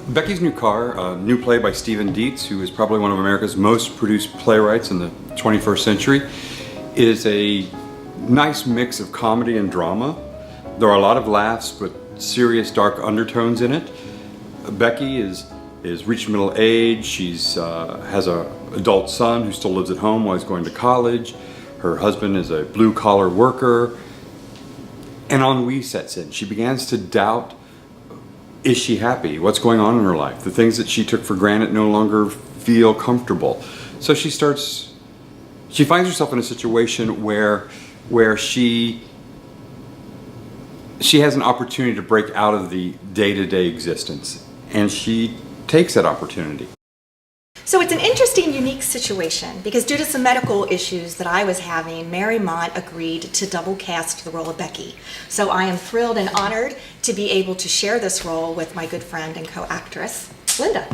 Becky's New Car, a new play by Stephen Dietz, who is probably one of America's most produced playwrights in the 21st century, is a nice mix of comedy and drama. There are a lot of laughs, but serious dark undertones in it. Becky is reached middle age. She's has an adult son who still lives at home while he's going to college. Her husband is a blue-collar worker. And ennui sets in. She begins to doubt, is she happy? What's going on in her life? The things that she took for granted no longer feel comfortable. So she finds herself in a situation where she has an opportunity to break out of the day-to-day existence, and she takes that opportunity. So it's an interesting, unique situation because due to some medical issues that I was having, Mary Mont agreed to double cast the role of Becky. So I am thrilled and honored to be able to share this role with my good friend and co-actress, Linda.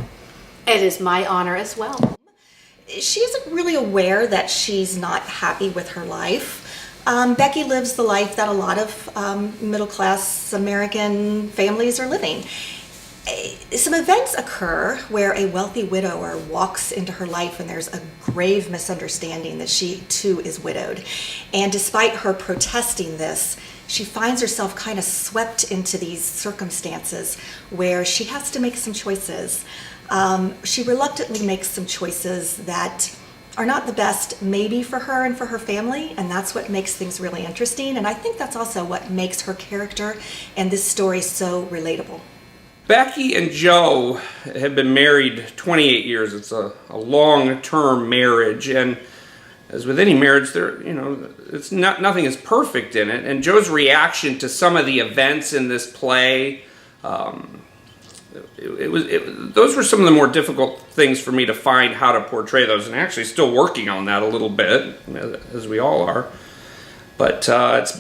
It is my honor as well. She isn't really aware that she's not happy with her life. Becky lives the life that a lot of middle-class American families are living. Some events occur where a wealthy widower walks into her life and there's a grave misunderstanding that she too is widowed. And despite her protesting this, she finds herself kind of swept into these circumstances where she has to make some choices. She reluctantly makes some choices that are not the best maybe for her and for her family, and that's what makes things really interesting. And I think that's also what makes her character and this story so relatable. Becky and Joe have been married 28 years. It's a long-term marriage, and as with any marriage, nothing is perfect in it. And Joe's reaction to some of the events in this play, those were some of the more difficult things for me to find how to portray those, and actually still working on that a little bit, as we all are. But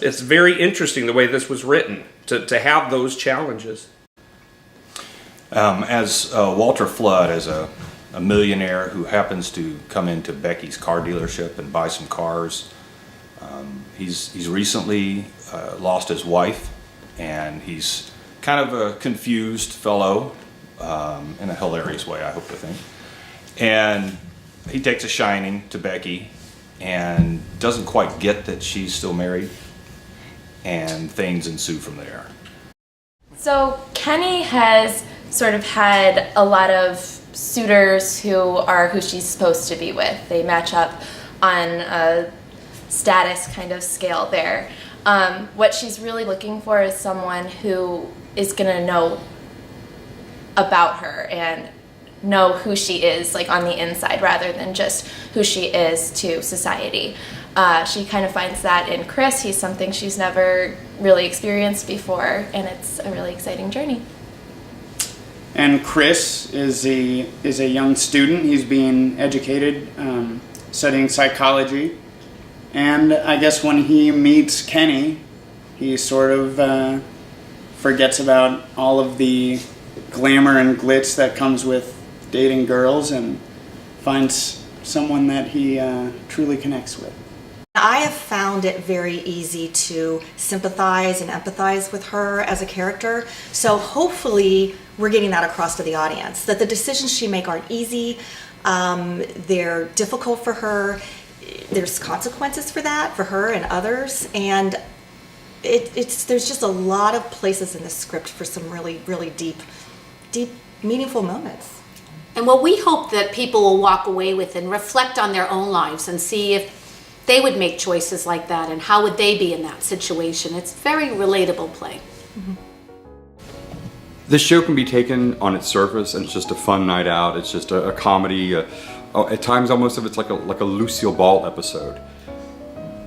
it's very interesting the way this was written, to have those challenges. As Walter Flood, as a millionaire who happens to come into Becky's car dealership and buy some cars, he's recently lost his wife, and he's kind of a confused fellow, in a hilarious way, I hope to think. And he takes a shining to Becky and doesn't quite get that she's still married, and things ensue from there. So Kenny has sort of had a lot of suitors who are who she's supposed to be with. They match up on a status kind of scale there. What she's really looking for is someone who is going to know about her and know who she is, like on the inside, rather than just who she is to society. She kind of finds that in Chris. He's something she's never really experienced before, and it's a really exciting journey. And Chris is a young student. He's being educated, studying psychology. And I guess when he meets Kenny, he sort of forgets about all of the glamour and glitz that comes with dating girls and finds someone that he truly connects with. I have found it very easy to sympathize and empathize with her as a character. So hopefully we're getting that across to the audience, that the decisions she makes aren't easy, they're difficult for her, there's consequences for that, for her and others, and there's just a lot of places in the script for some really, really deep, meaningful moments. And what we hope that people will walk away with and reflect on their own lives and see if they would make choices like that and how would they be in that situation. It's a very relatable play. Mm-hmm. This show can be taken on its surface and it's just a fun night out. It's just a comedy. At times almost of it's like a Lucille Ball episode.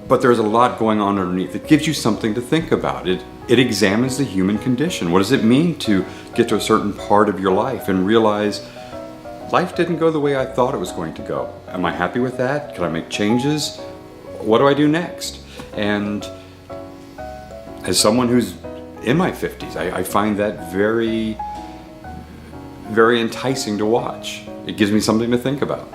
But there's a lot going on underneath. It gives you something to think about. It examines the human condition. What does it mean to get to a certain part of your life and realize life didn't go the way I thought it was going to go? Am I happy with that? Can I make changes? What do I do next? And as someone who's in my 50s, I find that very, very enticing to watch. It gives me something to think about.